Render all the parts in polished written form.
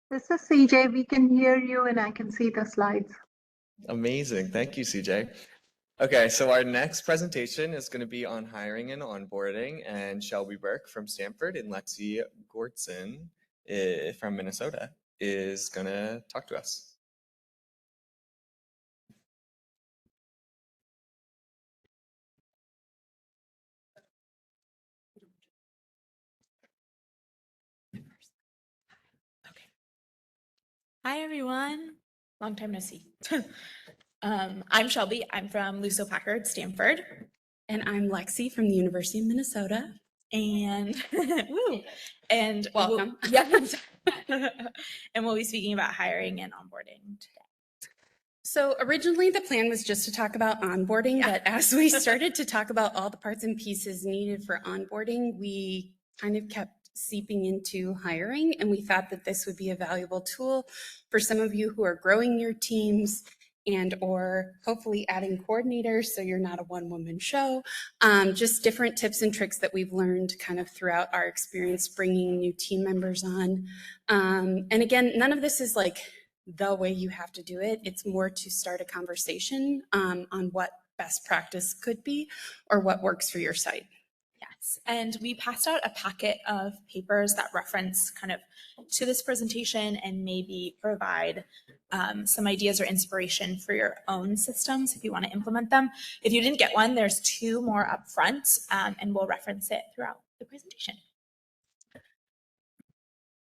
This is CJ. We can hear you and I can see the slides. Amazing. Thank you, CJ. Okay, so our next presentation is going to be on hiring and onboarding, and Shelby Burke from Stanford and Lexi Gortson from Minnesota is going to talk to us. Hi, everyone. Long time no see. I'm Shelby. I'm from Luso Packard, Stanford. And I'm Lexi from the University of Minnesota. And woo, and welcome. And we'll be speaking about hiring and onboarding today. So originally the plan was just to talk about onboarding, but as we started to talk about all the parts and pieces needed for onboarding, we kind of kept seeping into hiring, and we thought that this would be a valuable tool for some of you who are growing your teams and or hopefully adding coordinators so you're not a one-woman show. Just different tips and tricks that we've learned kind of throughout our experience bringing new team members on. And again, none of this is like the way you have to do it. It's more to start a conversation on what best practice could be or what works for your site. Yes, and we passed out a packet of papers that reference kind of to this presentation and maybe provide some ideas or inspiration for your own systems if you want to implement them. If you didn't get one, there's 2 more up front, and we'll reference it throughout the presentation.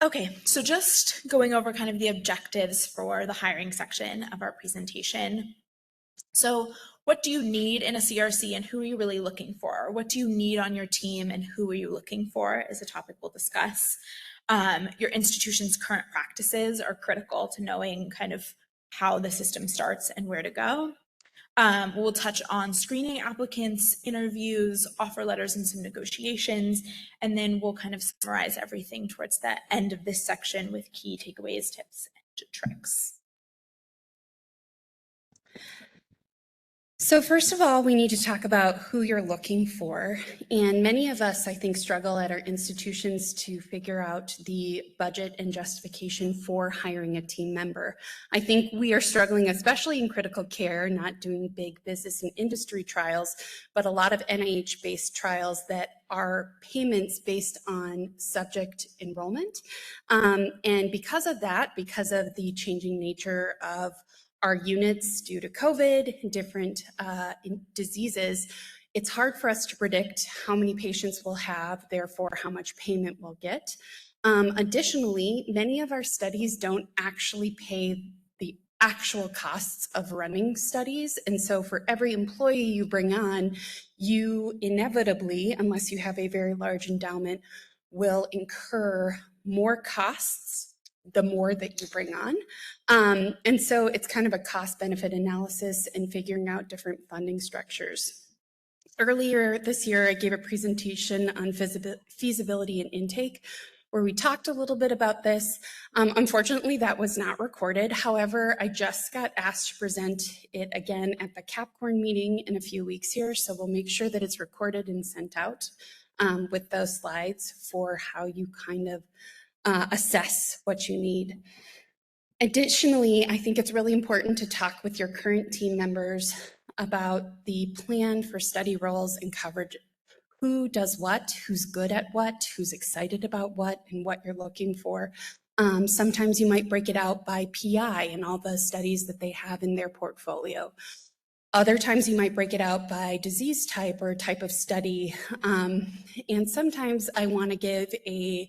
Okay, so just going over kind of the objectives for the hiring section of our presentation. So what do you need in a CRC and who are you really looking for? What do you need on your team and who are you looking for is a topic we'll discuss. Your institution's current practices are critical to knowing kind of how the system starts and where to go. We'll touch on screening applicants, interviews, offer letters, and some negotiations, and then we'll kind of summarize everything towards the end of this section with key takeaways, tips, and tricks. So first of all, we need to talk about who you're looking for. And many of us, I think, struggle at our institutions to figure out the budget and justification for hiring a team member. I think we are struggling, especially in critical care, not doing big business and industry trials, but a lot of NIH-based trials that are payments based on subject enrollment. And because of that, because of the changing nature of our units due to COVID, different diseases, it's hard for us to predict how many patients we'll have, therefore how much payment we'll get. Additionally, many of our studies don't actually pay the actual costs of running studies. And so for every employee you bring on, you inevitably, unless you have a very large endowment, will incur more costs the more that you bring on. And so it's kind of a cost benefit analysis and figuring out different funding structures. Earlier this year, I gave a presentation on feasibility and intake where we talked a little bit about this. Unfortunately, that was not recorded. However, I just got asked to present it again at the Capcorn meeting in a few weeks here. So we'll make sure that it's recorded and sent out with those slides for how you kind of assess what you need. Additionally, I think it's really important to talk with your current team members about the plan for study roles and coverage. Who does what, who's good at what, who's excited about what, and what you're looking for. Sometimes you might break it out by PI and all the studies that they have in their portfolio. Other times you might break it out by disease type or type of study. And sometimes I want to give a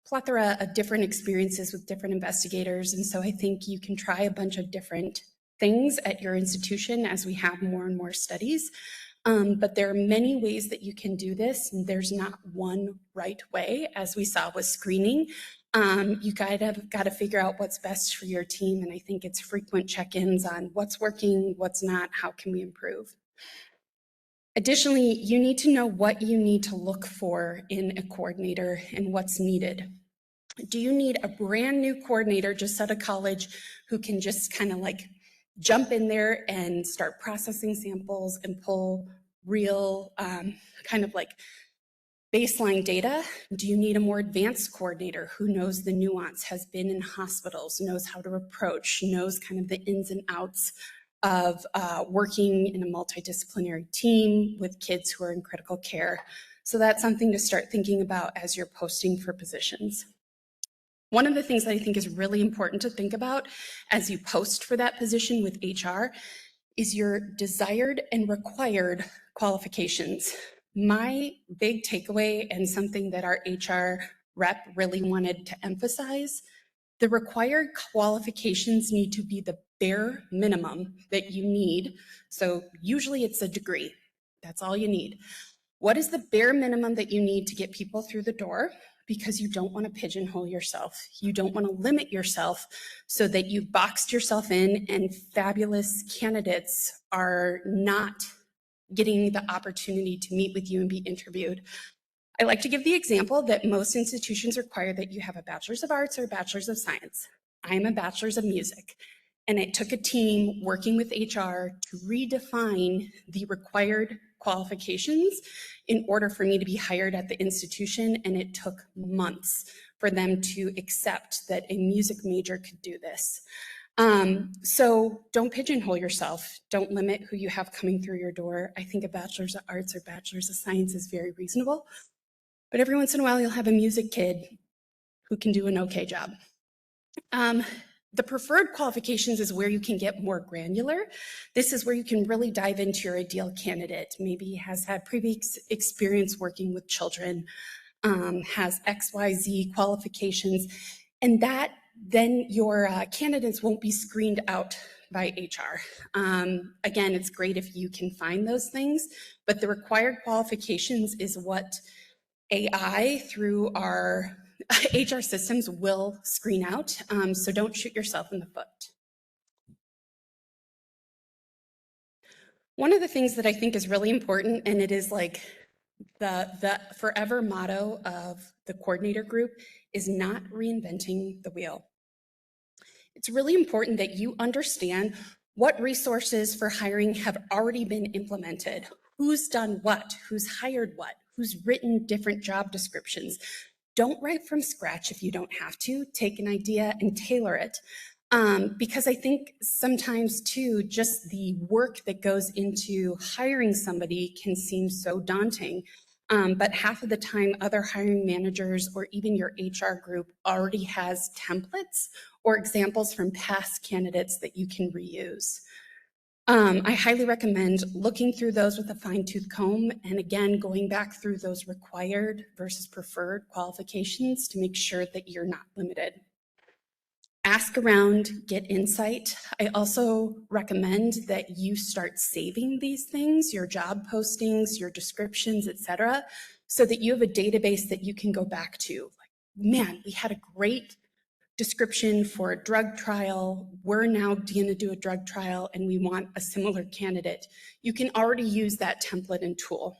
plethora of different experiences with different investigators. And so I think you can try a bunch of different things at your institution as we have more and more studies. But there are many ways that you can do this. And there's not one right way, as we saw with screening. You got to figure out what's best for your team. And I think it's frequent check-ins on what's working, what's not, how can we improve. Additionally, you need to know what you need to look for in a coordinator and what's needed. Do you need a brand new coordinator just out of college who can just kind of like jump in there and start processing samples and pull real kind of like Baseline data, do you need a more advanced coordinator who knows the nuance, has been in hospitals, knows how to approach, knows kind of the ins and outs of working in a multidisciplinary team with kids who are in critical care? So that's something to start thinking about as you're posting for positions. One of the things that I think is really important to think about as you post for that position with HR is your desired and required qualifications. My big takeaway, and something that our HR rep really wanted to emphasize, the required qualifications need to be the bare minimum that you need. So usually it's a degree. That's all you need. What is the bare minimum that you need to get people through the door? Because you don't want to pigeonhole yourself. You don't want to limit yourself so that you've boxed yourself in and fabulous candidates are not getting the opportunity to meet with you and be interviewed. I like to give the example that most institutions require that you have a bachelor's of arts or a bachelor's of science. I'm a bachelor's of music, and it took a team working with HR to redefine the required qualifications in order for me to be hired at the institution, and it took months for them to accept that a music major could do this. So don't pigeonhole yourself. Don't limit who you have coming through your door. I think a bachelor's of arts or bachelor's of science is very reasonable, but every once in a while you'll have a music kid who can do an okay job. The preferred qualifications is where you can get more granular. This is where you can really dive into your ideal candidate. Maybe has had previous experience working with children, has XYZ qualifications, and that then your candidates won't be screened out by HR. Again, it's great if you can find those things, but the required qualifications is what AI through our HR systems will screen out, so don't shoot yourself in the foot. One of the things that I think is really important, and it is like the forever motto of the coordinator group, is not reinventing the wheel. It's really important that you understand what resources for hiring have already been implemented, who's done what, who's hired what, who's written different job descriptions. Don't write from scratch if you don't have to. Take an idea and tailor it. Because I think sometimes too, just the work that goes into hiring somebody can seem so daunting. But half of the time, other hiring managers or even your HR group already has templates or examples from past candidates that you can reuse. I highly recommend looking through those with a fine-tooth comb, and again, going back through those required versus preferred qualifications to make sure that you're not limited. Ask around, get insight. I also recommend that you start saving these things, your job postings, your descriptions, etc., so that you have a database that you can go back to. Like, man, we had a great description for a drug trial. We're now going to do a drug trial and we want a similar candidate. You can already use that template and tool.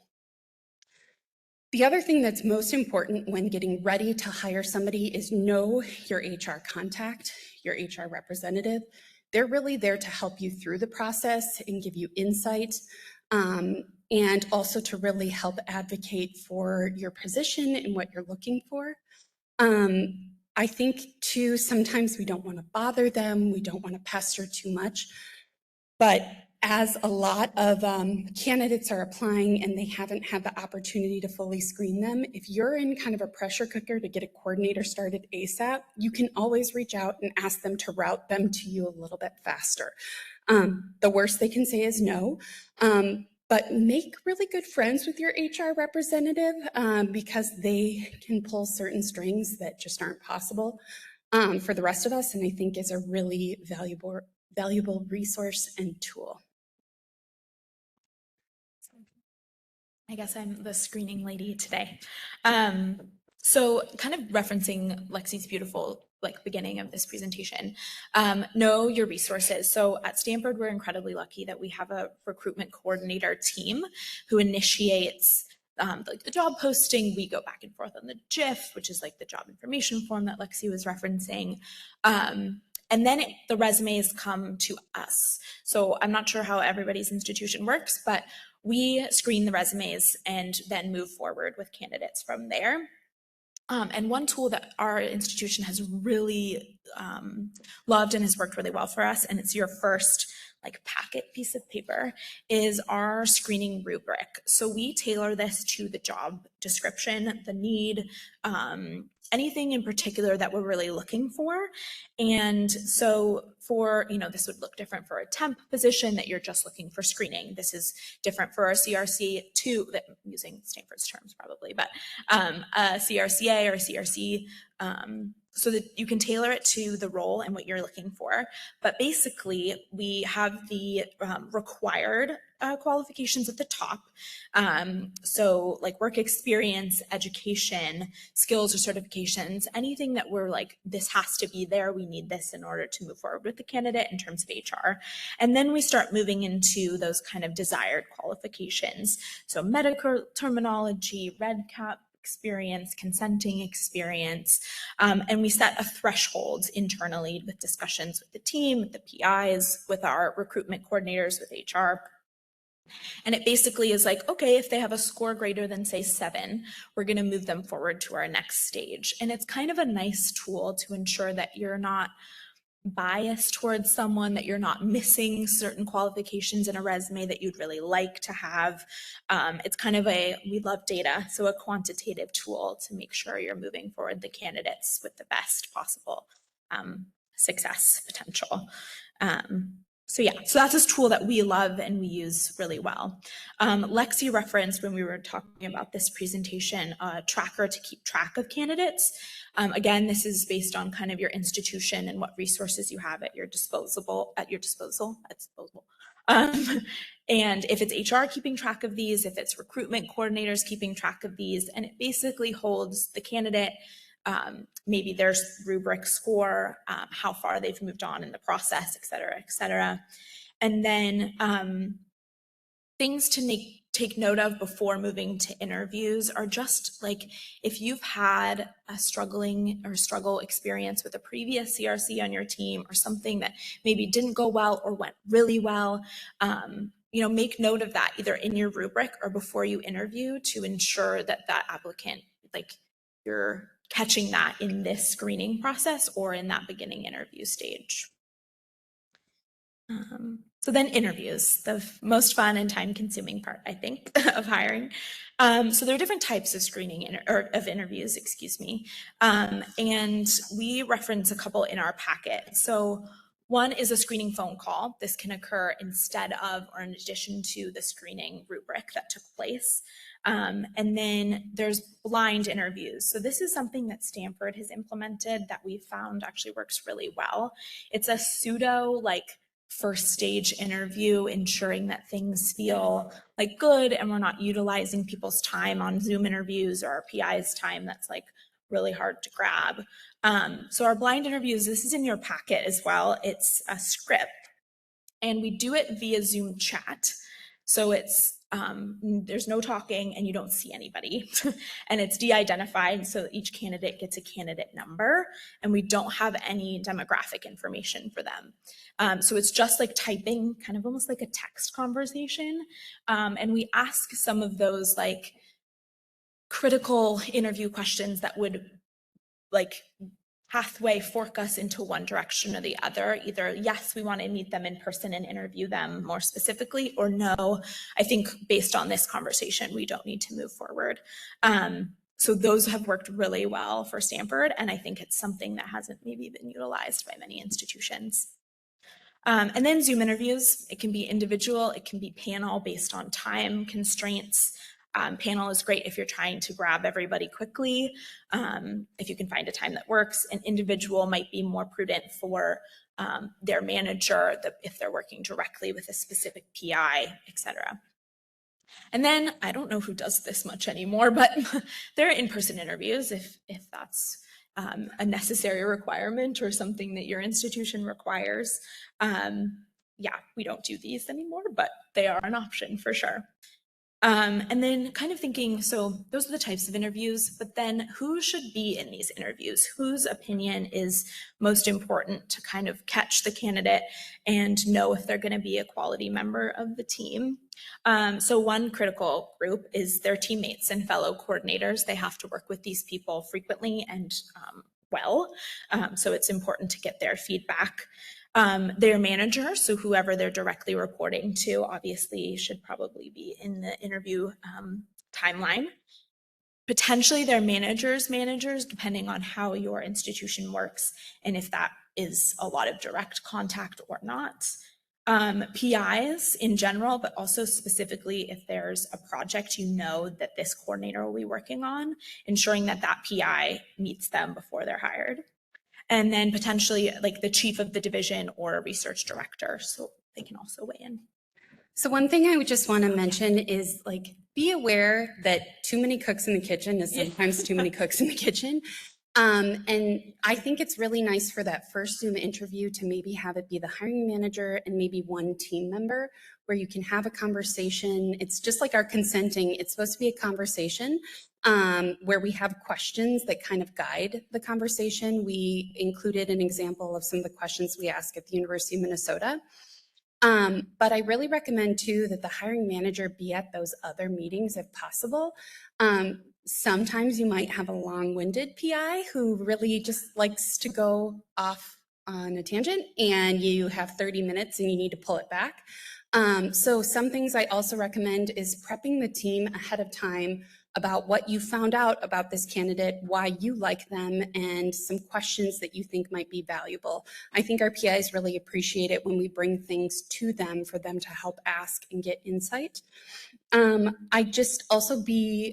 The other thing that's most important when getting ready to hire somebody is know your HR contact, your HR representative. They're really there to help you through the process and give you insight, and also to really help advocate for your position and what you're looking for. I think too, sometimes we don't want to bother them, we don't want to pester too much, but as a lot of candidates are applying and they haven't had the opportunity to fully screen them, if you're in kind of a pressure cooker to get a coordinator started ASAP, you can always reach out and ask them to route them to you a little bit faster. The worst they can say is no. But make really good friends with your HR representative because they can pull certain strings that just aren't possible for the rest of us, and I think is a really valuable resource and tool. I guess I'm the screening lady today. So kind of referencing Lexi's beautiful beginning of this presentation, know your resources. So at Stanford, we're incredibly lucky that we have a recruitment coordinator team who initiates the job posting. We go back and forth on the GIF, which is like the job information form that Lexi was referencing. And then the resumes come to us. So I'm not sure how everybody's institution works, but we screen the resumes and then move forward with candidates from there. And one tool that our institution has really loved and has worked really well for us, and it's your first like packet piece of paper, is our screening rubric. So we tailor this to the job description, the need, anything in particular that we're really looking for. And so for, this would look different for a temp position that you're just looking for screening. This is different for a CRC2, that using Stanford's terms probably, but a CRCA or a CRC, so that you can tailor it to the role and what you're looking for. But basically, we have the required qualifications at the top. So like work experience, education, skills or certifications, anything that we're like, this has to be there, we need this in order to move forward with the candidate in terms of HR. And then we start moving into those kind of desired qualifications. So medical terminology, red cap experience, consenting experience, and we set a threshold internally with discussions with the team, with the PIs, with our recruitment coordinators, with HR. And it basically is like, okay, if they have a score greater than say 7, we're going to move them forward to our next stage. And it's kind of a nice tool to ensure that you're not biased towards someone, that you're not missing certain qualifications in a resume that you'd really like to have. It's kind of we love data, so a quantitative tool to make sure you're moving forward the candidates with the best possible success potential. So that's a tool that we love and we use really well. Lexi referenced when we were talking about this presentation, a tracker to keep track of candidates. Again, this is based on kind of your institution and what resources you have at your disposal. And if it's HR keeping track of these, if it's recruitment coordinators keeping track of these, and it basically holds the candidate, maybe their rubric score, how far they've moved on in the process, et cetera, et cetera. And then things to take note of before moving to interviews are just like, if you've had a struggle experience with a previous CRC on your team, or something that maybe didn't go well or went really well, make note of that either in your rubric or before you interview, to ensure that applicant, like, you're catching that in this screening process or in that beginning interview stage. So then interviews, the most fun and time-consuming part, I think, of hiring. So there are different types of screening of interviews, and we reference a couple in our packet. So one is a screening phone call. This can occur instead of or in addition to the screening rubric that took place. And then there's blind interviews. So this is something that Stanford has implemented that we found actually works really well. It's a pseudo first stage interview, ensuring that things feel like good and we're not utilizing people's time on Zoom interviews or our PI's time that's like really hard to grab. So our blind interviews, this is in your packet as well. It's a script and we do it via Zoom chat. So it's there's no talking and you don't see anybody and it's de-identified, so each candidate gets a candidate number and we don't have any demographic information for them. So it's just like typing, kind of almost like a text conversation. And we ask some of those like critical interview questions that would like pathway fork us into one direction or the other. Either yes, we want to meet them in person and interview them more specifically, or no, I think based on this conversation, we don't need to move forward. So those have worked really well for Stanford, and I think it's something that hasn't maybe been utilized by many institutions. And then Zoom interviews, it can be individual, it can be panel based on time constraints. Panel is great if you're trying to grab everybody quickly, if you can find a time that works. An individual might be more prudent for their manager, if they're working directly with a specific PI, et cetera. And then, I don't know who does this much anymore, but there are in-person interviews if that's a necessary requirement or something that your institution requires. We don't do these anymore, but they are an option for sure. And then kind of thinking, so those are the types of interviews, but then who should be in these interviews? Whose opinion is most important to kind of catch the candidate and know if they're going to be a quality member of the team? So one critical group is their teammates and fellow coordinators. They have to work with these people frequently and well. So it's important to get their feedback. Their manager, so whoever they're directly reporting to, obviously should probably be in the interview timeline. Potentially their managers, depending on how your institution works and if that is a lot of direct contact or not. PIs in general, but also specifically if there's a project you know that this coordinator will be working on, ensuring that that PI meets them before they're hired. And then potentially like the chief of the division or a research director, so they can also weigh in. So one thing I would just want to mention is like, be aware that too many cooks in the kitchen is sometimes too many cooks in the kitchen. And I think it's really nice for that first Zoom interview to maybe have it be the hiring manager and maybe one team member where you can have a conversation. It's just like our consenting. It's supposed to be a conversation where we have questions that kind of guide the conversation. We included an example of some of the questions we ask at the University of Minnesota. But I really recommend too that the hiring manager be at those other meetings if possible. Sometimes you might have a long-winded PI who really just likes to go off on a tangent and you have 30 minutes and you need to pull it back. So some things I also recommend is prepping the team ahead of time about what you found out about this candidate, why you like them, and some questions that you think might be valuable. I think our PIs really appreciate it when we bring things to them for them to help ask and get insight. I just also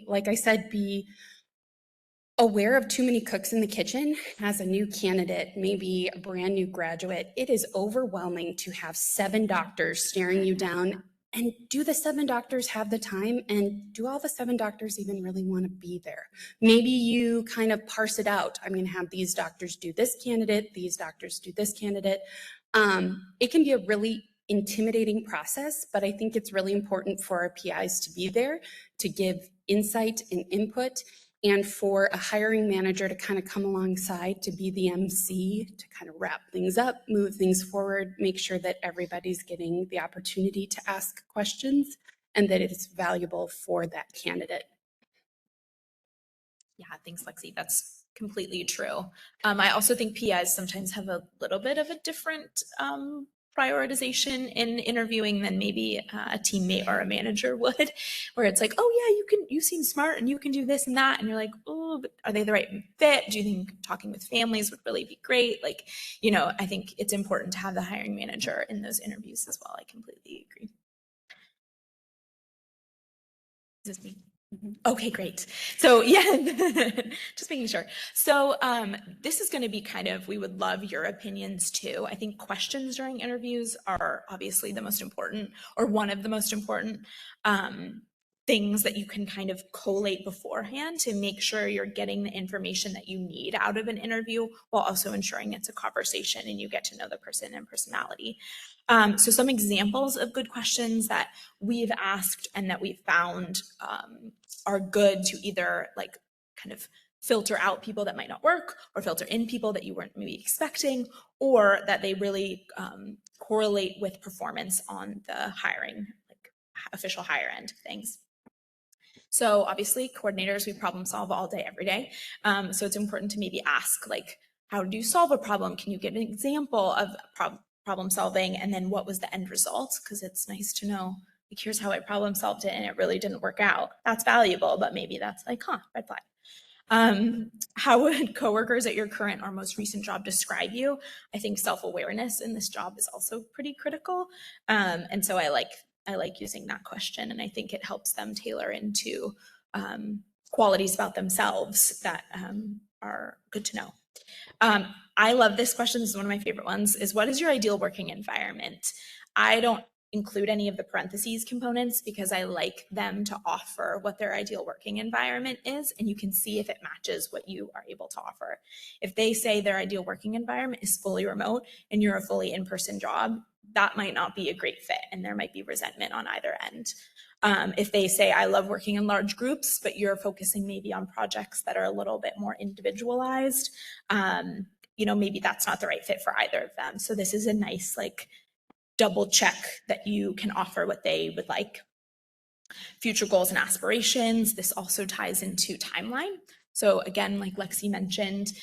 like I said, be aware of too many cooks in the kitchen. As a new candidate, maybe a brand new graduate, it is overwhelming to have 7 doctors staring you down. And do the 7 doctors have the time? And do all the 7 doctors even really want to be there? Maybe you kind of parse it out. I'm going to have these doctors do this candidate, these doctors do this candidate. It can be a really intimidating process, but I think it's really important for our PIs to be there to give insight and input, and for a hiring manager to kind of come alongside to be the MC, to kind of wrap things up, move things forward, make sure that everybody's getting the opportunity to ask questions and that it is valuable for that candidate. Yeah, thanks, Lexi. That's completely true. I also think PIs sometimes have a little bit of a different prioritization in interviewing than maybe a teammate or a manager would, where it's like, oh yeah, you seem smart and you can do this and that. And you're like, oh, but are they the right fit? Do you think talking with families would really be great? Like, you know, I think it's important to have the hiring manager in those interviews as well. I completely agree. Is this me? Okay, great. So yeah, just making sure. So this is going to be kind of, we would love your opinions too. I think questions during interviews are obviously the most important, or one of the most important things that you can kind of collate beforehand to make sure you're getting the information that you need out of an interview while also ensuring it's a conversation and you get to know the person and personality. So some examples of good questions that we've asked and that we've found are good to either like kind of filter out people that might not work or filter in people that you weren't maybe expecting, or that they really correlate with performance on the hiring, like official hire end of things. So obviously coordinators, we problem solve all day, every day. So it's important to maybe ask, like, how do you solve a problem? Can you give an example of problem solving? And then what was the end result? Because it's nice to know, like, here's how I problem solved it and it really didn't work out. That's valuable, but maybe that's like, red flag. How would coworkers at your current or most recent job describe you? I think self-awareness in this job is also pretty critical. And so I like using that question, and I think it helps them tailor into qualities about themselves that are good to know. I love this question. This is one of my favorite ones, is what is your ideal working environment? I don't include any of the parentheses components because I like them to offer what their ideal working environment is, and you can see if it matches what you are able to offer. If they say their ideal working environment is fully remote and you're a fully in-person job, that might not be a great fit, and there might be resentment on either end. If they say, I love working in large groups, but you're focusing maybe on projects that are a little bit more individualized, maybe that's not the right fit for either of them. So this is a nice like double check that you can offer what they would like. Future goals and aspirations. This also ties into timeline. So again, like Lexi mentioned,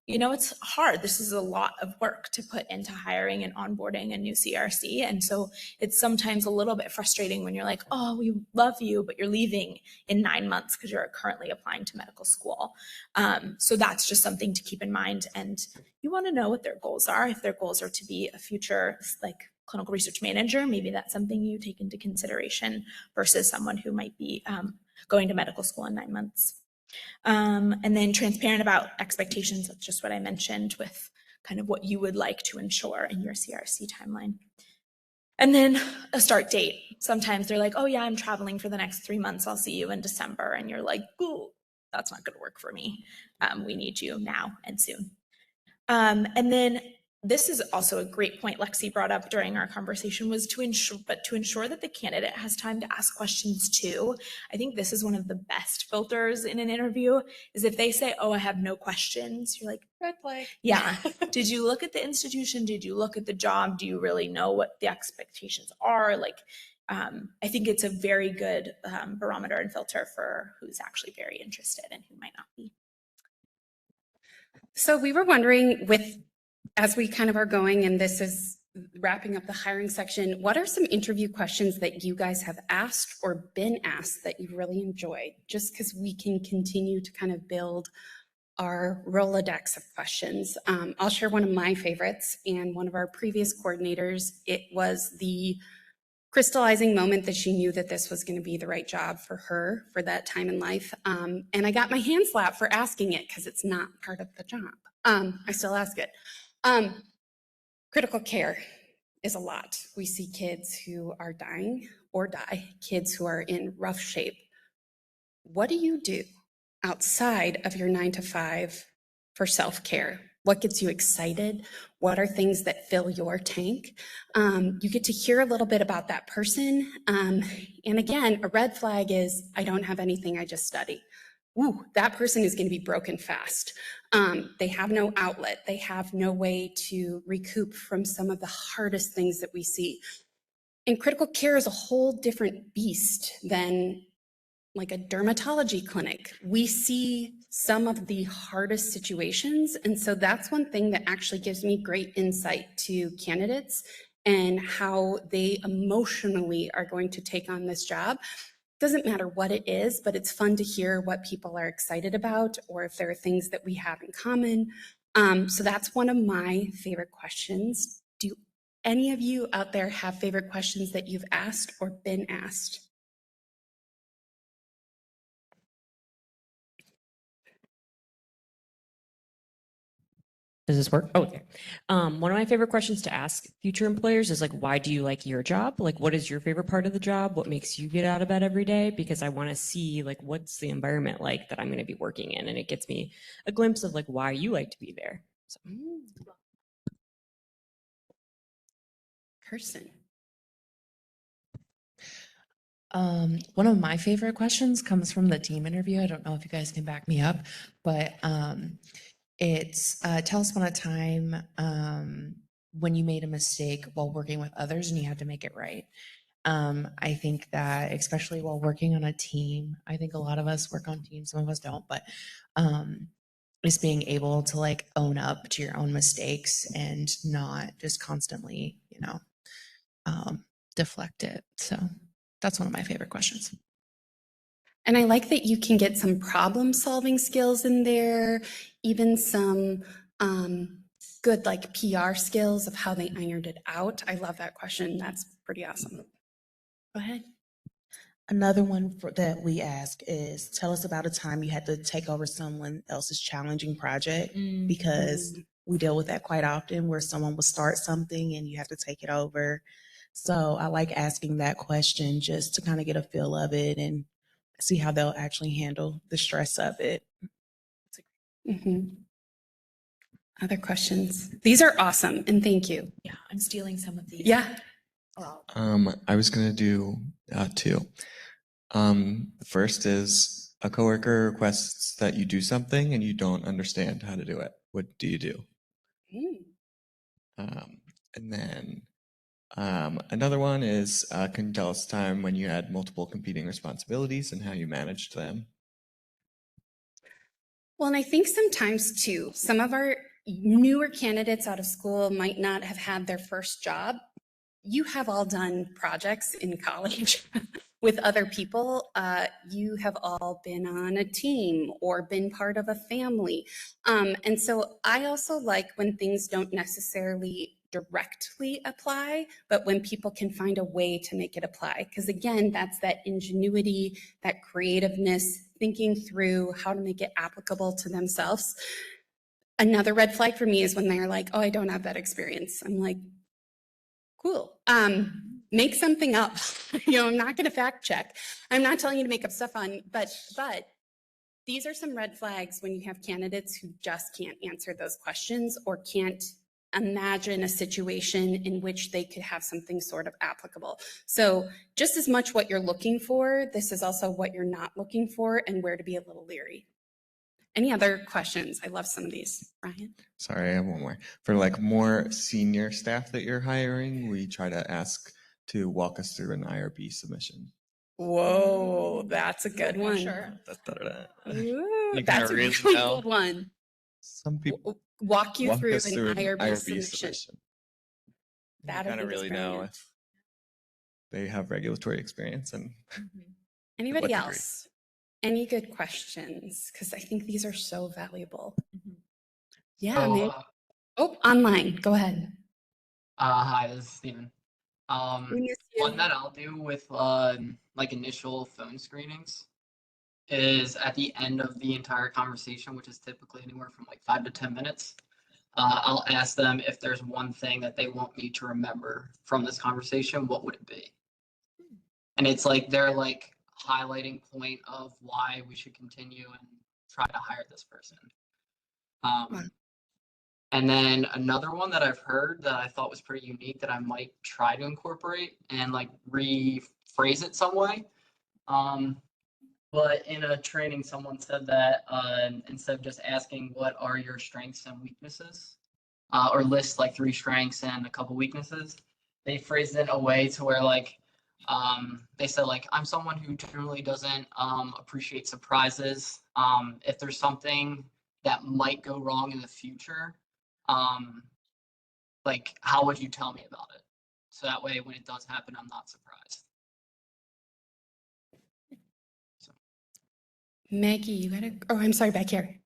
it's hard. This is a lot of work to put into hiring and onboarding a new CRC. And so it's sometimes a little bit frustrating when you're like, oh, we love you, but you're leaving in 9 months because you're currently applying to medical school. So that's just something to keep in mind. And you want to know what their goals are. If their goals are to be a future like clinical research manager, maybe that's something you take into consideration versus someone who might be going to medical school in 9 months. And then transparent about expectations. That's just what I mentioned with kind of what you would like to ensure in your CRC timeline. And then a start date. Sometimes they're like, oh yeah, I'm traveling for the next 3 months. I'll see you in December. And you're like, ooh, that's not going to work for me. We need you now and soon. And then this is also a great point Lexi brought up during our conversation, was to ensure that the candidate has time to ask questions too. I think this is one of the best filters in an interview, is if they say, oh, I have no questions, you're like, Red flag. yeah. Did you look at the institution? Did you look at the job? Do you really know what the expectations are? Like, I think it's a very good barometer and filter for who's actually very interested and who might not be. So we were wondering, as we kind of are going, and this is wrapping up the hiring section, what are some interview questions that you guys have asked or been asked that you really enjoyed? Just because we can continue to kind of build our Rolodex of questions. I'll share one of my favorites, and one of our previous coordinators, it was the crystallizing moment that she knew that this was going to be the right job for her for that time in life. And I got my hand slapped for asking it because it's not part of the job. I still ask it. Critical care is a lot. We see kids who are dying or die, kids who are in rough shape. What do you do outside of your 9 to 5 for self-care? What gets you excited? What are things that fill your tank? You get to hear a little bit about that person. And again, a red flag is, I don't have anything, I just study. Ooh, that person is going to be broken fast. They have no outlet. They have no way to recoup from some of the hardest things that we see. And critical care is a whole different beast than like a dermatology clinic. We see some of the hardest situations. And so that's one thing that actually gives me great insight to candidates and how they emotionally are going to take on this job. Doesn't matter what it is, but it's fun to hear what people are excited about, or if there are things that we have in common. So that's one of my favorite questions. Do any of you out there have favorite questions that you've asked or been asked? Does this work? Oh, okay. One of my favorite questions to ask future employers is like, why do you like your job? Like, what is your favorite part of the job? What makes you get out of bed every day? Because I want to see like, what's the environment like that I'm going to be working in? And it gets me a glimpse of like why you like to be there. So. Kirsten. One of my favorite questions comes from the team interview. I don't know if you guys can back me up, but it's tell us about a time when you made a mistake while working with others and you had to make it right. I think that especially while working on a team, I think a lot of us work on teams, some of us don't, but just being able to like own up to your own mistakes and not just constantly, deflect it. So that's one of my favorite questions. And I like that you can get some problem solving skills in there, even some good like PR skills of how they ironed it out. I love that question. That's pretty awesome. Go ahead. Another one that we ask is, tell us about a time you had to take over someone else's challenging project, because we deal with that quite often where someone will start something and you have to take it over. So I like asking that question just to kind of get a feel of it and see how they'll actually handle the stress of it. Other questions? These are awesome, and thank you. Yeah, I'm stealing some of these. Yeah. I was gonna do two. The first is a coworker requests that you do something and you don't understand how to do it. What do you do? And then another one is, can you tell us a time when you had multiple competing responsibilities and how you managed them? Well, and I think sometimes too, some of our newer candidates out of school might not have had their first job. You have all done projects in college with other people. You have all been on a team or been part of a family. And so I also like when things don't necessarily directly apply, but when people can find a way to make it apply. Because again, that's that ingenuity, that creativeness, thinking through how to make it applicable to themselves. Another red flag for me is when they're like, oh, I don't have that experience. I'm like, cool. Make something up. I'm not going to fact check. I'm not telling you to make up stuff but these are some red flags when you have candidates who just can't answer those questions or can't imagine a situation in which they could have something sort of applicable. So just as much what you're looking for, this is also what you're not looking for and where to be a little leery. Any other questions? I love some of these. Ryan? Sorry, I have one more. For like more senior staff that you're hiring, we try to ask to walk us through an IRB submission. Whoa, that's a good one. Sure. Ooh, You that's kinda a really really know. good one. Some people Walk you through us an through IRB submission. You That'd kind of be really know brilliant. if they have regulatory experience and Anybody what degree? else? Any good questions? Because I think these are so valuable. Yeah, So, maybe. Oh, online. Go ahead. hi, this is Steven. We miss you. One that I'll do with like initial phone screenings is at the end of the entire conversation, which is typically anywhere from like 5 to 10 minutes. I'll ask them if there's one thing that they want me to remember from this conversation, what would it be? And it's like their like highlighting point of why we should continue and try to hire this person. Wow. And then another one that I've heard that I thought was pretty unique that I might try to incorporate and like rephrase it some way. But in a training, someone said that instead of just asking what are your strengths and weaknesses, or list like 3 strengths and a couple weaknesses, they phrased it in a way to where like they said like I'm someone who generally doesn't appreciate surprises. If there's something that might go wrong in the future, like how would you tell me about it? So that way when it does happen, I'm not surprised. So. Maggie, you gotta. Oh, I'm sorry, back here.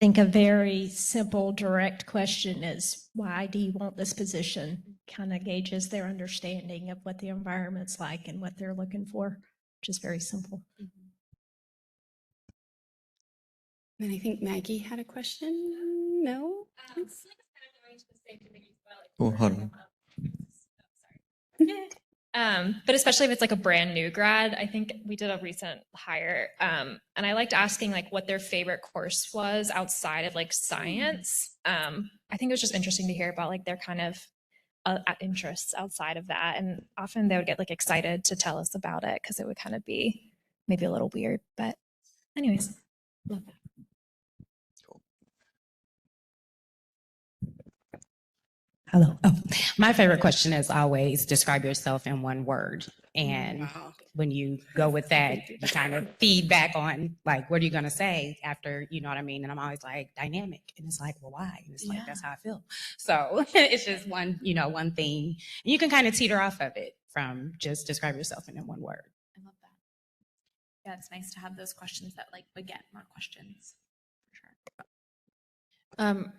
I think a very simple, direct question is, why do you want this position? Kind of gauges their understanding of what the environment's like and what they're looking for, which is very simple. And I think Maggie had a question. No? Oh, hold on. But especially if it's like a brand new grad, I think we did a recent hire, and I liked asking like what their favorite course was outside of like science. I think it was just interesting to hear about like their kind of interests outside of that, and often they would get like excited to tell us about it because it would kind of be maybe a little weird. But anyways, love that. Hello. Oh, my favorite question is always describe yourself in one word. And Wow. when you go with that, you kind of feedback on like, what are you going to say after, you know what I mean? And I'm always like dynamic. And it's like, well, why? And it's like, that's how I feel. So it's just one, one thing. And you can kind of teeter off of it from just describe yourself in one word. I love that. Yeah, it's nice to have those questions that like, again, more questions. For sure.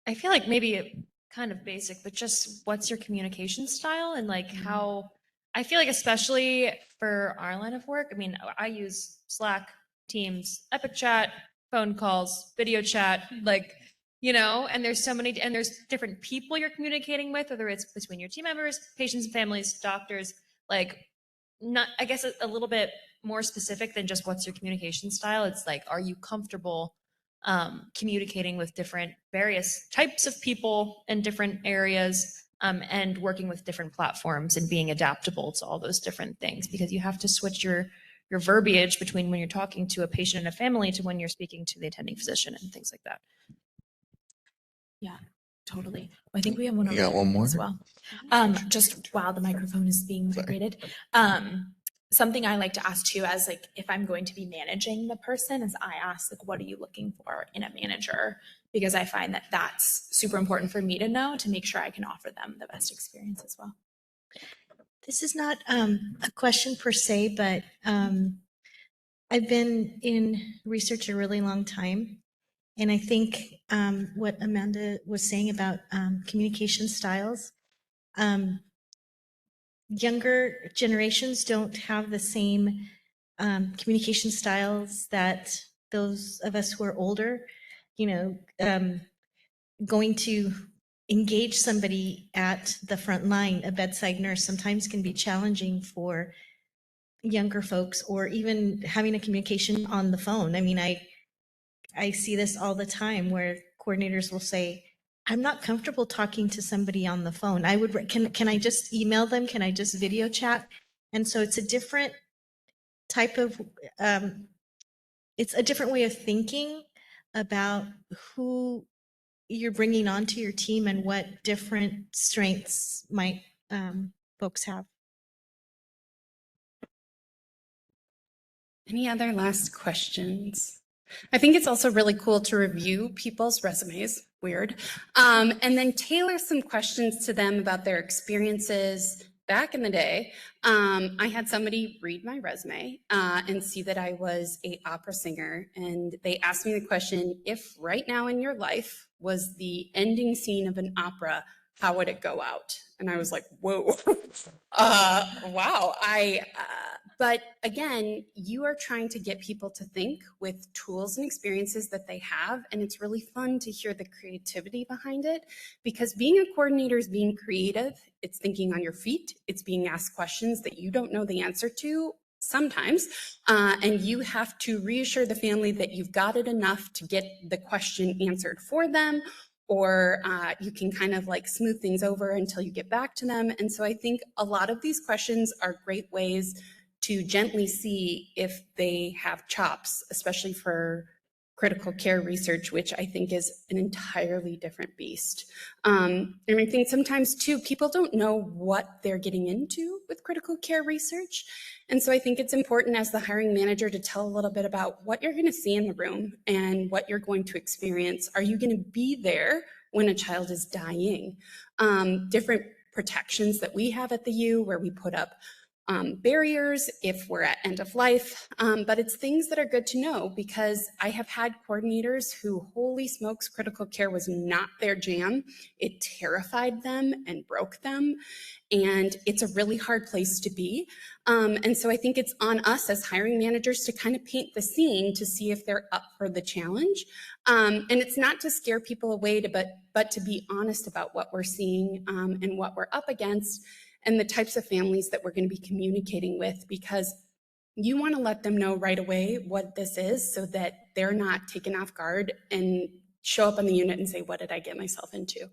I feel like maybe kind of basic, but just what's your communication style and like how I feel like especially for our line of work, I mean, I use Slack, Teams, Epic Chat, phone calls, video chat, like, and there's so many, and there's different people you're communicating with, whether it's between your team members, patients and families, doctors, like not, I guess a little bit more specific than just what's your communication style. It's like, are you comfortable communicating with various types of people in different areas, and working with different platforms and being adaptable to all those different things, because you have to switch your verbiage between when you're talking to a patient and a family to when you're speaking to the attending physician and things like that. Yeah, totally. I think we have one You over got there one more? as well. Just while the microphone is being vibrated. Something I like to ask too, as like if I'm going to be managing the person, is I ask like, what are you looking for in a manager? Because I find that that's super important for me to know to make sure I can offer them the best experience as well. This is not a question per se, but I've been in research a really long time. And I think what Amanda was saying about communication styles, younger generations don't have the same communication styles that those of us who are older, going to engage somebody at the front line, a bedside nurse, sometimes can be challenging for younger folks, or even having a communication on the phone. I mean, I see this all the time where coordinators will say, I'm not comfortable talking to somebody on the phone. Can I just email them? Can I just video chat? And so it's a different type of, it's a different way of thinking about who you're bringing onto your team and what different strengths might folks have. Any other last questions? I think it's also really cool to review people's resumes, weird, and then tailor some questions to them about their experiences back in the day. I had somebody read my resume and see that I was an opera singer, and they asked me the question, if right now in your life was the ending scene of an opera, how would it go out? And I was like, whoa, wow. But again, you are trying to get people to think with tools and experiences that they have. And it's really fun to hear the creativity behind it, because being a coordinator is being creative. It's thinking on your feet. It's being asked questions that you don't know the answer to sometimes. And you have to reassure the family that you've got it enough to get the question answered for them, or you can kind of like smooth things over until you get back to them. And so I think a lot of these questions are great ways to gently see if they have chops, especially for critical care research, which I think is an entirely different beast. And I think sometimes too, people don't know what they're getting into with critical care research. And so I think it's important as the hiring manager to tell a little bit about what you're going to see in the room and what you're going to experience. Are you going to be there when a child is dying? Different protections that we have at the U, where we put up barriers if we're at end of life, but it's things that are good to know, because I have had coordinators who, holy smokes, critical care was not their jam. It terrified them and broke them, and it's a really hard place to be. And so I think it's on us as hiring managers to kind of paint the scene to see if they're up for the challenge. And it's not to scare people away, but to be honest about what we're seeing and what we're up against, and the types of families that we're going to be communicating with, because you want to let them know right away what this is so that they're not taken off guard and show up on the unit and say, what did I get myself into?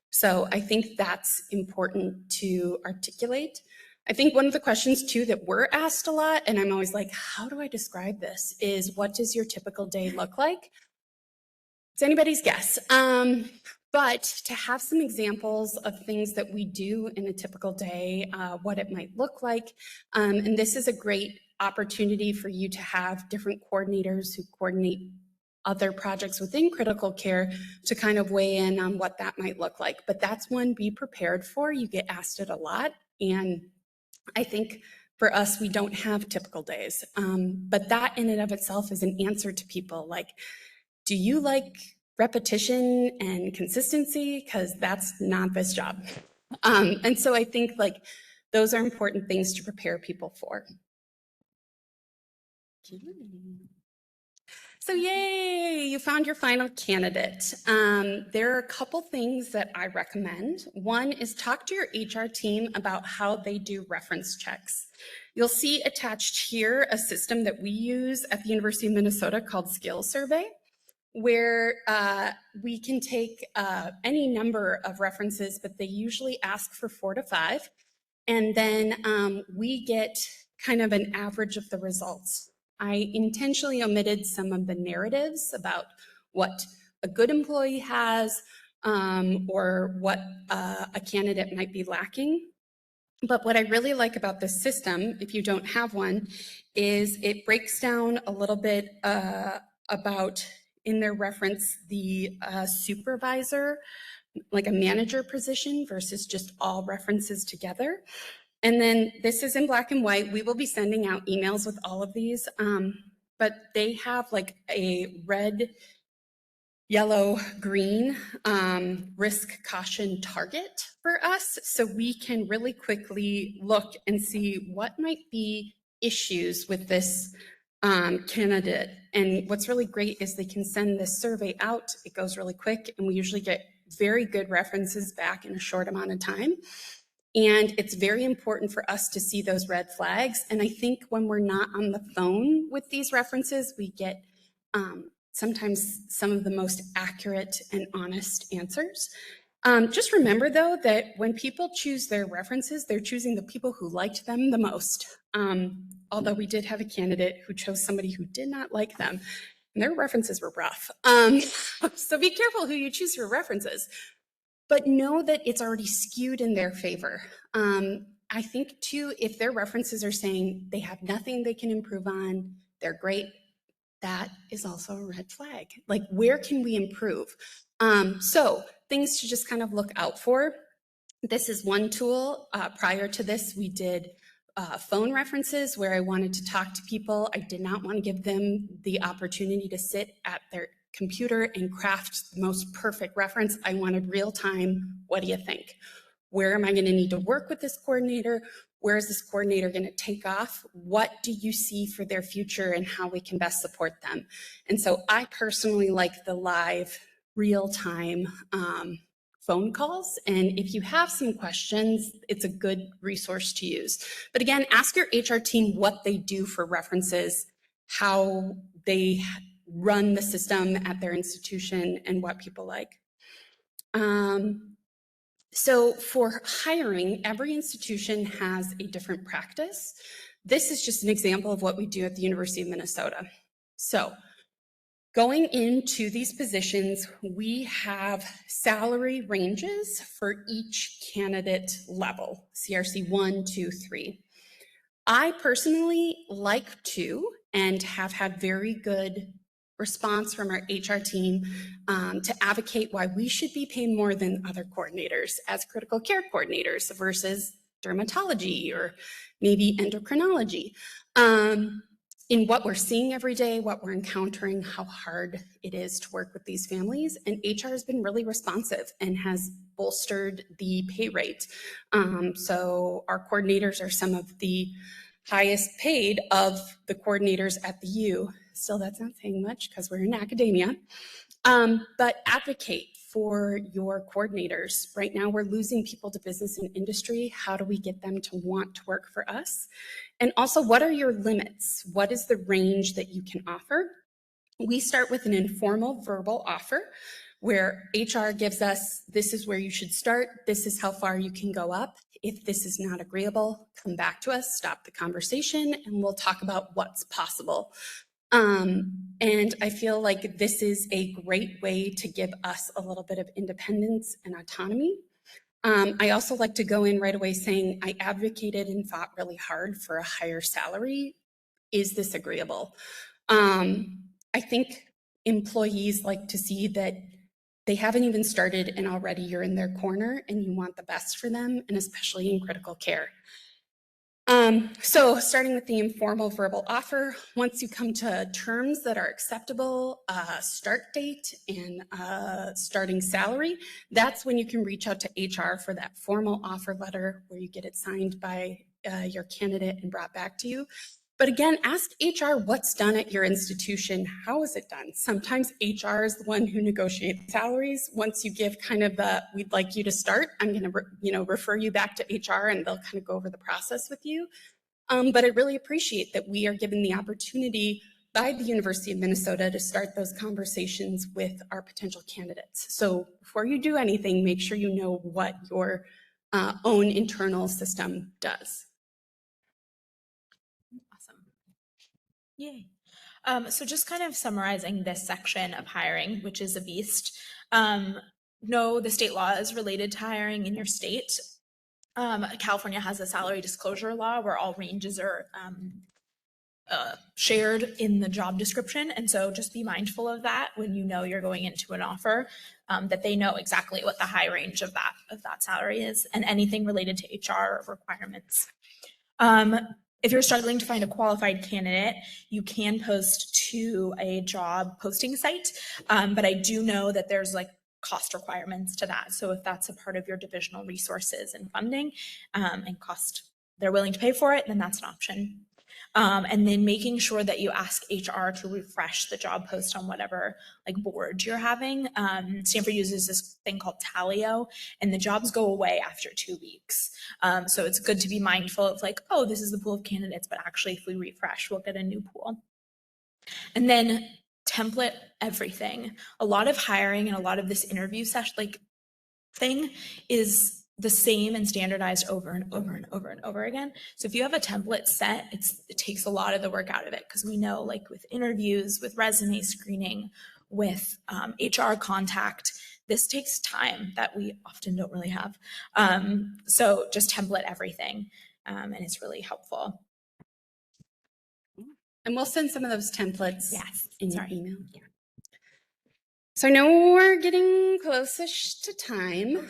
So I think that's important to articulate. I think one of the questions too that we're asked a lot, and I'm always like, how do I describe this, is what does your typical day look like? It's anybody's guess. But to have some examples of things that we do in a typical day, what it might look like. And this is a great opportunity for you to have different coordinators who coordinate other projects within critical care to kind of weigh in on what that might look like. But that's one, be prepared for. You get asked it a lot. And I think for us, we don't have typical days. But that in and of itself is an answer to people like, do you like repetition and consistency? Because that's not this job. And so I think like those are important things to prepare people for. So yay, you found your final candidate. There are a couple things that I recommend. One is talk to your HR team about how they do reference checks. You'll see attached here a system that we use at the University of Minnesota called Skills Survey, where we can take any number of references, but they usually ask for 4 to 5. And then we get kind of an average of the results. I intentionally omitted some of the narratives about what a good employee has or what a candidate might be lacking. But what I really like about this system, if you don't have one, is it breaks down a little bit about, in their reference, the supervisor, like a manager position versus just all references together. And then this is in black and white. We will be sending out emails with all of these, but they have like a red, yellow, green risk caution target for us. So we can really quickly look and see what might be issues with this candidate. And what's really great is they can send this survey out. It goes really quick, and we usually get very good references back in a short amount of time. And it's very important for us to see those red flags. And I think when we're not on the phone with these references, we get sometimes some of the most accurate and honest answers. Just remember, though, that when people choose their references, they're choosing the people who liked them the most. Although we did have a candidate who chose somebody who did not like them, and their references were rough. So be careful who you choose for references. But know that it's already skewed in their favor. I think too, if their references are saying they have nothing they can improve on, they're great, that is also a red flag. Like, where can we improve? So things to just kind of look out for. This is one tool. Prior to this, we did phone references where I wanted to talk to people. I did not want to give them the opportunity to sit at their computer and craft the most perfect reference. I wanted real time. What do you think? Where am I going to need to work with this coordinator? Where is this coordinator going to take off? What do you see for their future and how we can best support them? And so I personally like the live real time phone calls. And if you have some questions, it's a good resource to use. But again, ask your HR team what they do for references, how they run the system at their institution, and what people like. So for hiring, every institution has a different practice. This is just an example of what we do at the University of Minnesota. So going into these positions, we have salary ranges for each candidate level, CRC 1, 2, 3. I personally like to, and have had very good response from our HR team to advocate why we should be paid more than other coordinators as critical care coordinators versus dermatology or maybe endocrinology. In what we're seeing every day, what we're encountering, how hard it is to work with these families, and HR has been really responsive and has bolstered the pay rate. So our coordinators are some of the highest paid of the coordinators at the U. Still, that's not saying much because we're in academia, but advocate for your coordinators. Right now, we're losing people to business and industry. How do we get them to want to work for us? And also, what are your limits? What is the range that you can offer? We start with an informal verbal offer where HR gives us, this is where you should start, this is how far you can go up. If this is not agreeable, come back to us, stop the conversation, and we'll talk about what's possible. And I feel like this is a great way to give us a little bit of independence and autonomy. I also like to go in right away saying I advocated and fought really hard for a higher salary. Is this agreeable? I think employees like to see that they haven't even started and already you're in their corner and you want the best for them, and especially in critical care. So starting with the informal verbal offer, once you come to terms that are acceptable, start date and starting salary, that's when you can reach out to HR for that formal offer letter where you get it signed by your candidate and brought back to you. But again, ask HR what's done at your institution. How is it done? Sometimes HR is the one who negotiates salaries. Once you give kind of the, we'd like you to start, I'm going to, refer you back to HR and they'll kind of go over the process with you. But I really appreciate that we are given the opportunity by the University of Minnesota to start those conversations with our potential candidates. So before you do anything, make sure you know what your own internal system does. Awesome. Yay. So just kind of summarizing this section of hiring, which is a beast. No, the state law is related to hiring in your state. California has a salary disclosure law where all ranges are shared in the job description. And so just be mindful of that when you know you're going into an offer, that they know exactly what the high range of that salary is and anything related to HR requirements. If you're struggling to find a qualified candidate, you can post to a job posting site. But I do know that there's like cost requirements to that. So if that's a part of your divisional resources and funding and cost, they're willing to pay for it, then that's an option. And then making sure that you ask HR to refresh the job post on whatever like board you're having. Stanford uses this thing called Talio, and the jobs go away after 2 weeks. So it's good to be mindful of like, oh, this is the pool of candidates, but actually if we refresh, we'll get a new pool. And then template everything. A lot of hiring and a lot of this interview session like thing is the same and standardized over and over and over and over again. So if you have a template set, it takes a lot of the work out of it, because we know like with interviews, with resume screening, with HR contact, this takes time that we often don't really have. So just template everything, and it's really helpful. And we'll send some of those templates in your Sorry. email. Yeah. So I know we're getting close-ish to time.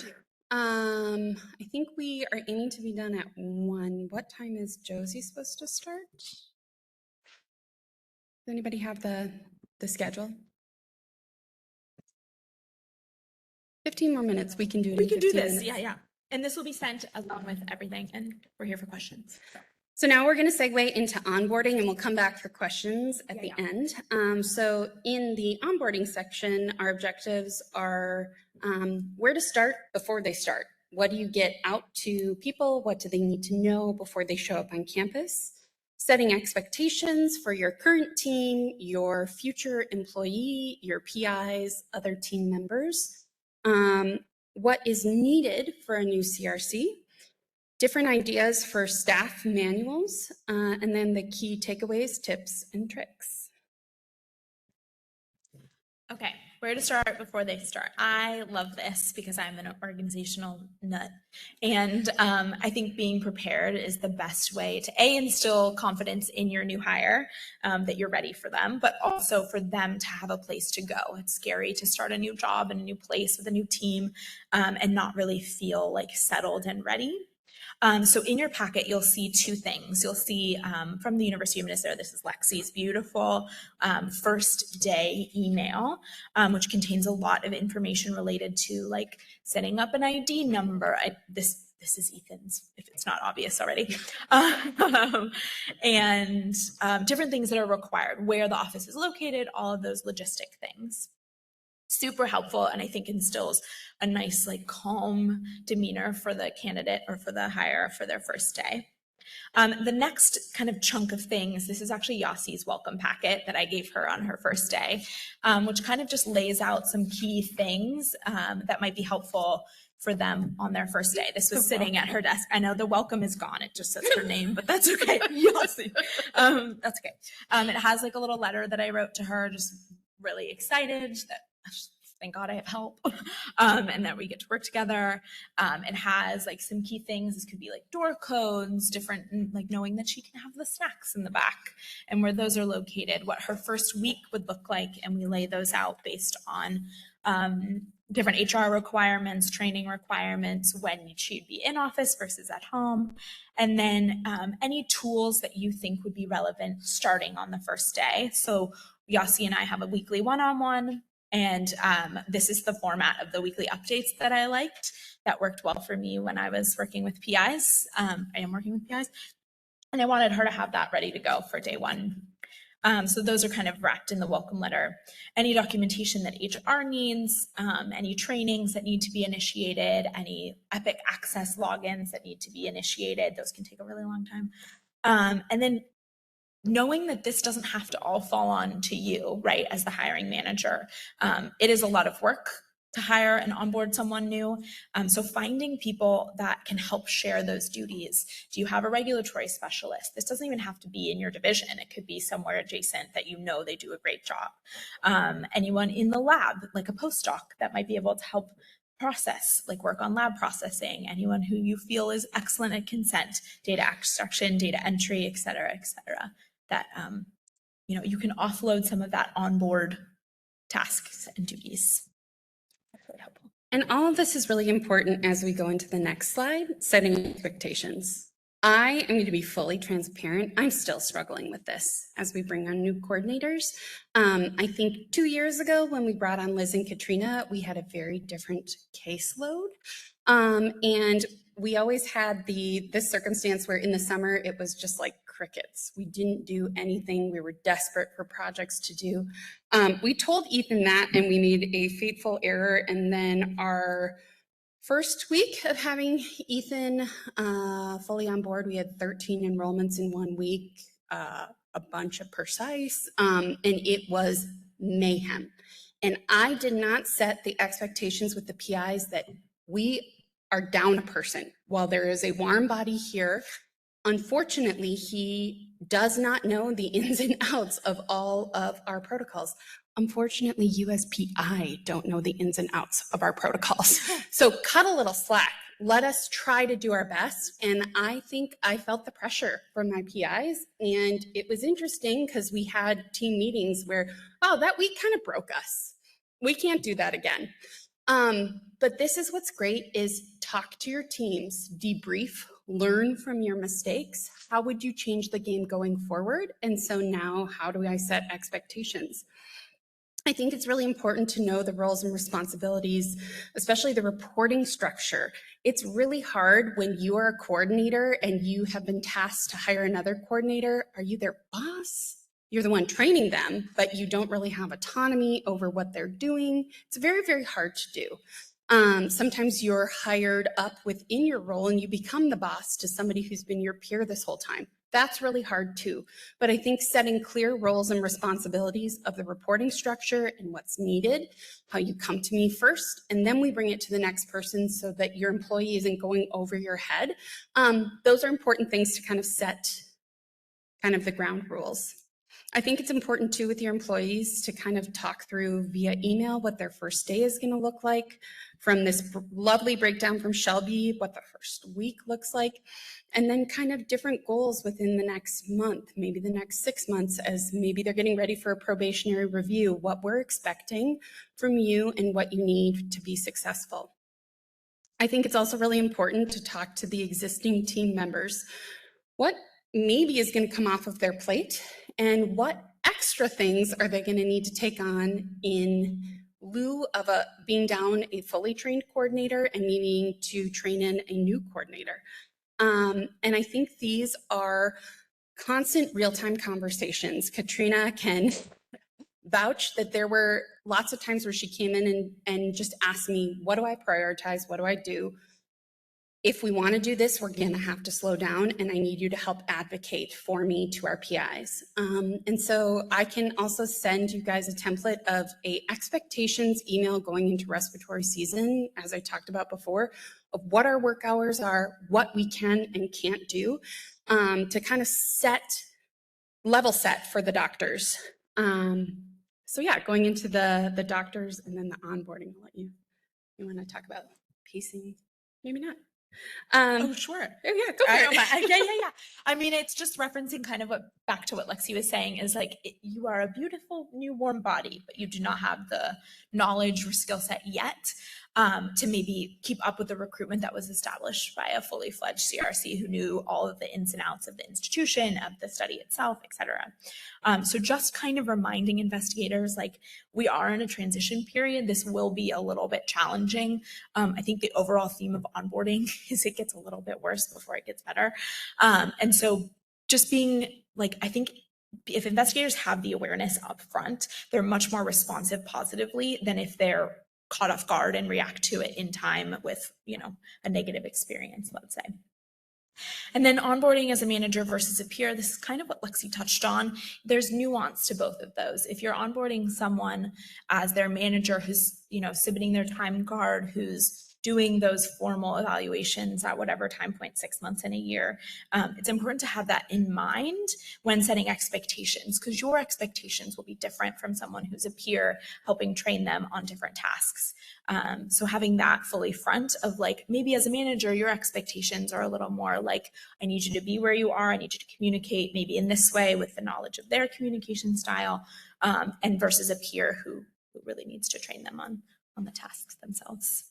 I think we are aiming to be done at 1. What time is Josie supposed to start? Does anybody have the schedule? 15 more minutes. We can do it. We in can do 15 this. minutes. Yeah. And this will be sent along with everything, and we're here for questions. So now we're going to segue into onboarding, and we'll come back for questions at the end. So in the onboarding section, our objectives are where to start before they start. What do you get out to people? What do they need to know before they show up on campus? Setting expectations for your current team, your future employee, your PIs, other team members. What is needed for a new CRC? Different ideas for staff manuals, and then the key takeaways, tips, and tricks. Okay, where to start before they start. I love this because I'm an organizational nut. And I think being prepared is the best way to instill confidence in your new hire, that you're ready for them, but also for them to have a place to go. It's scary to start a new job in a new place with a new team and not really feel like settled and ready. So in your packet, you'll see 2 things. You'll see from the University of Minnesota, this is Lexi's beautiful first day email, which contains a lot of information related to like setting up an ID number. This is Ethan's, if it's not obvious already. And different things that are required, where the office is located, all of those logistic things. Super helpful, and I think instills a nice like calm demeanor for the candidate or for the hire for their first day. The next kind of chunk of things, this is actually Yassi's welcome packet that I gave her on her first day, which kind of just lays out some key things that might be helpful for them on their first day. This was sitting at her desk. I know the welcome is gone. It just says her name, but that's okay. Yassi. That's okay. It has like a little letter that I wrote to her, just really excited that thank God I have help, and that we get to work together. It has like some key things. This could be like door codes, different, like knowing that she can have the snacks in the back and where those are located, what her first week would look like. And we lay those out based on different HR requirements, training requirements, when she'd be in office versus at home. And then any tools that you think would be relevant starting on the first day. So Yassi and I have a weekly one-on-one. And this is the format of the weekly updates that I liked. That worked well for me when I was working with PIs. I am working with PIs. And I wanted her to have that ready to go for day one. So those are kind of wrapped in the welcome letter. Any documentation that HR needs, any trainings that need to be initiated, any Epic Access logins that need to be initiated, those can take a really long time. And then knowing that this doesn't have to all fall on to you, right, as the hiring manager. It is a lot of work to hire and onboard someone new. So finding people that can help share those duties. Do you have a regulatory specialist? This doesn't even have to be in your division. It could be somewhere adjacent that you know they do a great job. Anyone in the lab, like a postdoc that might be able to help process, like work on lab processing, anyone who you feel is excellent at consent, data extraction, data entry, et cetera, that you can offload some of that onboard tasks and duties. Really helpful. And all of this is really important as we go into the next slide, setting expectations. I am going to be fully transparent. I'm still struggling with this as we bring on new coordinators. I think 2 years ago when we brought on Liz and Katrina, we had a very different caseload. And we always had this circumstance where in the summer, it was just like crickets. We didn't do anything. We were desperate for projects to do. We told Ethan that, and we made a fateful error. And then our first week of having Ethan fully on board, we had 13 enrollments in 1 week, a bunch of precise, and it was mayhem. And I did not set the expectations with the PIs that we are down a person while there is a warm body here. Unfortunately, he does not know the ins and outs of all of our protocols. Unfortunately, USPI don't know the ins and outs of our protocols. So cut a little slack. Let us try to do our best. And I think I felt the pressure from my PIs. And it was interesting because we had team meetings where, that week kind of broke us. We can't do that again. But this is what's great is talk to your teams, debrief, learn from your mistakes. How would you change the game going forward? And so now how do I set expectations? I think it's really important to know the roles and responsibilities, especially the reporting structure. It's really hard when you are a coordinator and you have been tasked to hire another coordinator. Are you their boss? You're the one training them, but you don't really have autonomy over what they're doing. It's very, very hard to do. Sometimes you're hired up within your role and you become the boss to somebody who's been your peer this whole time. That's really hard too. But I think setting clear roles and responsibilities of the reporting structure and what's needed, how you come to me first, and then we bring it to the next person so that your employee isn't going over your head. Those are important things to kind of set kind of the ground rules. I think it's important too with your employees to kind of talk through via email what their first day is going to look like, from this lovely breakdown from Shelby, what the first week looks like, and then kind of different goals within the next month, maybe the next 6 months, as maybe they're getting ready for a probationary review, what we're expecting from you and what you need to be successful. I think it's also really important to talk to the existing team members. What maybe is going to come off of their plate and what extra things are they going to need to take on in lieu of being down a fully trained coordinator and needing to train in a new coordinator. And I think these are constant real-time conversations. Katrina can vouch that there were lots of times where she came in and just asked me, what do I prioritize? What do I do? If we want to do this, we're going to have to slow down, and I need you to help advocate for me to our PIs. And so I can also send you guys a template of a expectations email going into respiratory season, as I talked about before, of what our work hours are, what we can and can't do, to kind of level set for the doctors. So yeah, going into the doctors and then the onboarding, I'll let you want to talk about pacing? Maybe not. Oh, sure. Yeah, go for it. Yeah. I mean, it's just referencing kind of back to what Lexi was saying is like, you are a beautiful new warm body, but you do not have the knowledge or skill set yet to maybe keep up with the recruitment that was established by a fully fledged CRC who knew all of the ins and outs of the institution, of the study itself, et cetera. So just kind of reminding investigators, like, we are in a transition period. This will be a little bit challenging. I think the overall theme of onboarding is it gets a little bit worse before it gets better. And so just being like, I think if investigators have the awareness up front, they're much more responsive positively than if they're caught off guard and react to it in time with, a negative experience, let's say. And then onboarding as a manager versus a peer, this is kind of what Lexi touched on. There's nuance to both of those. If you're onboarding someone as their manager who's, submitting their time card, who's doing those formal evaluations at whatever time point, 6 months in a year, it's important to have that in mind when setting expectations, because your expectations will be different from someone who's a peer helping train them on different tasks. So having that fully front of like, maybe as a manager, your expectations are a little more like, I need you to be where you are. I need you to communicate maybe in this way with the knowledge of their communication style, and versus a peer who really needs to train them on the tasks themselves.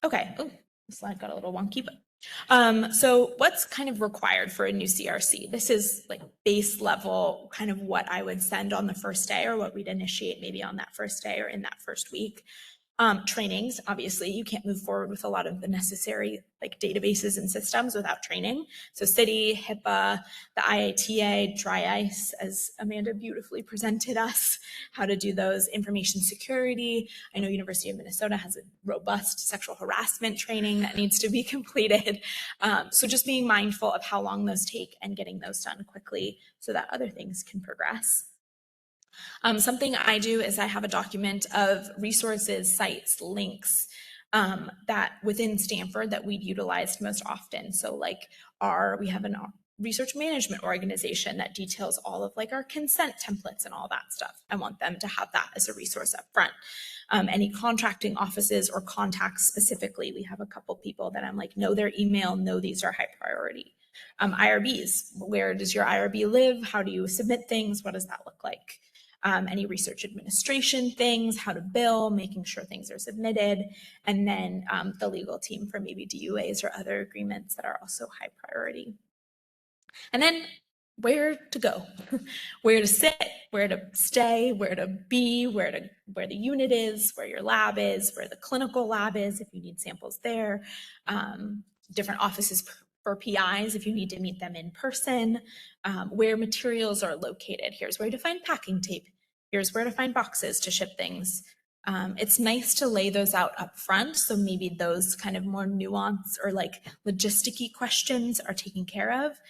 Okay, oh, the slide got a little wonky, but so what's kind of required for a new CRC? This is like base level, kind of what I would send on the first day, or what we'd initiate maybe on that first day or in that first week. Trainings, obviously, you can't move forward with a lot of the necessary like databases and systems without training. So CITI, HIPAA, the IATA, dry ice, as Amanda beautifully presented us, how to do those, information security. I know University of Minnesota has a robust sexual harassment training that needs to be completed. So just being mindful of how long those take and getting those done quickly so that other things can progress. Something I do is I have a document of resources, sites, links that within Stanford that we'd utilized most often. So like we have a research management organization that details all of like our consent templates and all that stuff. I want them to have that as a resource up front. Any contracting offices or contacts specifically, we have a couple people that I'm like, know their email, know these are high priority. IRBs, where does your IRB live? How do you submit things? What does that look like? Any research administration things, how to bill, making sure things are submitted, and then the legal team for maybe DUAs or other agreements that are also high priority. And then where to go, where to sit, where to stay, where to be, where the unit is, where your lab is, where the clinical lab is, if you need samples there, different offices for PIs if you need to meet them in person, where materials are located. Here's where to find packing tape. Here's where to find boxes to ship things. It's nice to lay those out up front, so maybe those kind of more nuanced or like logisticy questions are taken care of.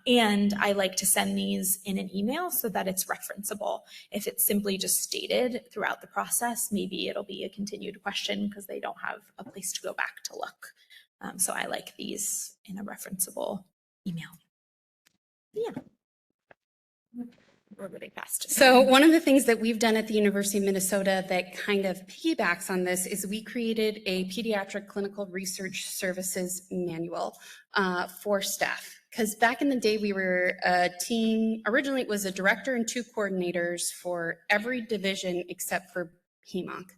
And I like to send these in an email so that it's referenceable. If it's simply just stated throughout the process, maybe it'll be a continued question because they don't have a place to go back to look. So I like these in a referenceable email. Yeah. We're really fast. So one of the things that we've done at the University of Minnesota that kind of piggybacks on this is we created a pediatric clinical research services manual for staff. Because back in the day, we were a team, originally it was a director and 2 coordinators for every division except for HEMONC.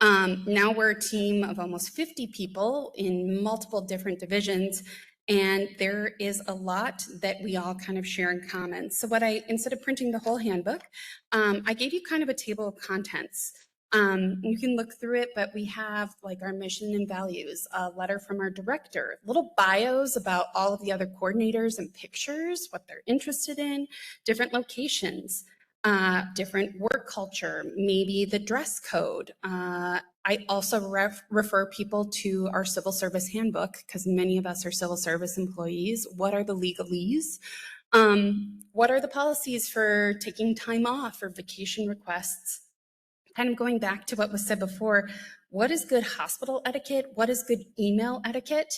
Now we're a team of almost 50 people in multiple different divisions, and there is a lot that we all kind of share in common. So instead of printing the whole handbook, I gave you kind of a table of contents. You can look through it, but we have like our mission and values, a letter from our director, little bios about all of the other coordinators and pictures, what they're interested in, different locations, different work culture, maybe the dress code. I also refer people to our civil service handbook because many of us are civil service employees. What are the legalese? What are the policies for taking time off or vacation requests? Kind of going back to what was said before, what is good hospital etiquette? What is good email etiquette?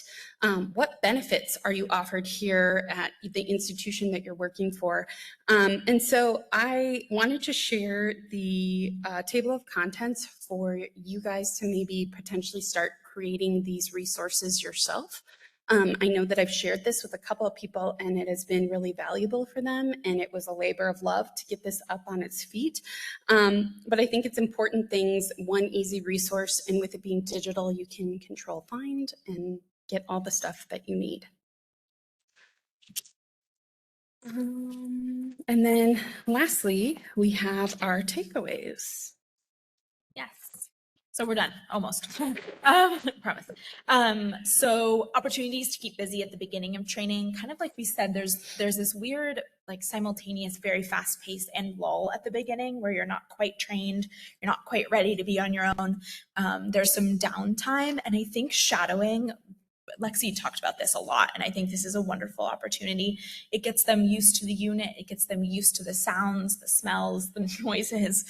What benefits are you offered here at the institution that you're working for? And so I wanted to share the table of contents for you guys to maybe potentially start creating these resources yourself. I know that I've shared this with a couple of people and it has been really valuable for them, and it was a labor of love to get this up on its feet. But I think it's important things, one easy resource, and with it being digital, you can control, find, and get all the stuff that you need. And then lastly, we have our takeaways. Yes. So we're done, almost. Promise. So opportunities to keep busy at the beginning of training, kind of like we said, there's this weird, like simultaneous, very fast pace and lull at the beginning where you're not quite trained, you're not quite ready to be on your own. There's some downtime, and I think shadowing, Lexi talked about this a lot, and I think this is a wonderful opportunity. It gets them used to the unit, it gets them used to the sounds, the smells, the noises,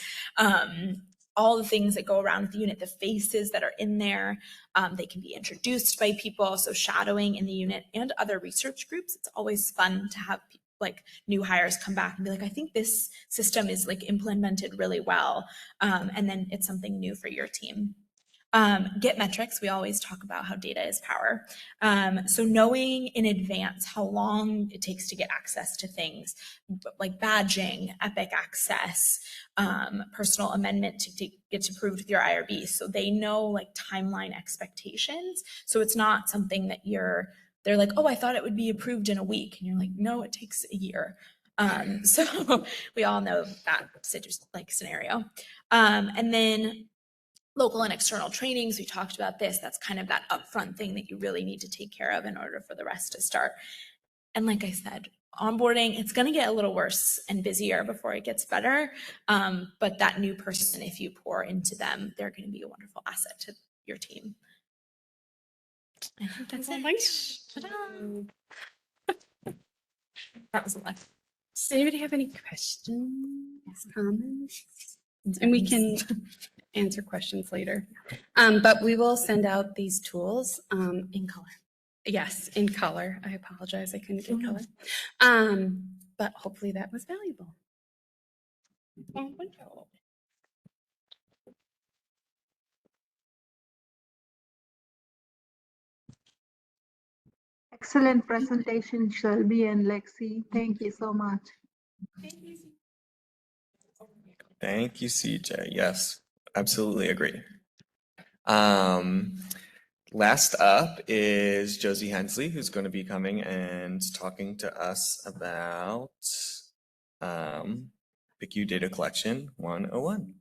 all the things that go around with the unit, the faces that are in there. They can be introduced by people. So shadowing in the unit and other research groups, it's always fun to have like new hires come back and be like, I think this system is like implemented really well. And then it's something new for your team. Get metrics. We always talk about how data is power. So knowing in advance how long it takes to get access to things like badging, epic access, personal amendment to get approved with your IRB. So they know like timeline expectations. So it's not something that they're like, oh, I thought it would be approved in a week. And you're like, no, it takes a year. So we all know that scenario. And then local and external trainings, we talked about this. That's kind of that upfront thing that you really need to take care of in order for the rest to start. And like I said, onboarding, it's going to get a little worse and busier before it gets better. But that new person, if you pour into them, they're going to be a wonderful asset to your team. I think that's it. That was a lot. Does anybody have any questions, comments? And we can answer questions later. But we will send out these tools in color. Yes, in color. I apologize, I couldn't get color. But hopefully that was valuable. Excellent presentation, Shelby and Lexi. Thank you so much. Thank you, CJ. Yes, absolutely agree. Last up is Josie Hensley, who's going to be coming and talking to us about PICU Data Collection 101.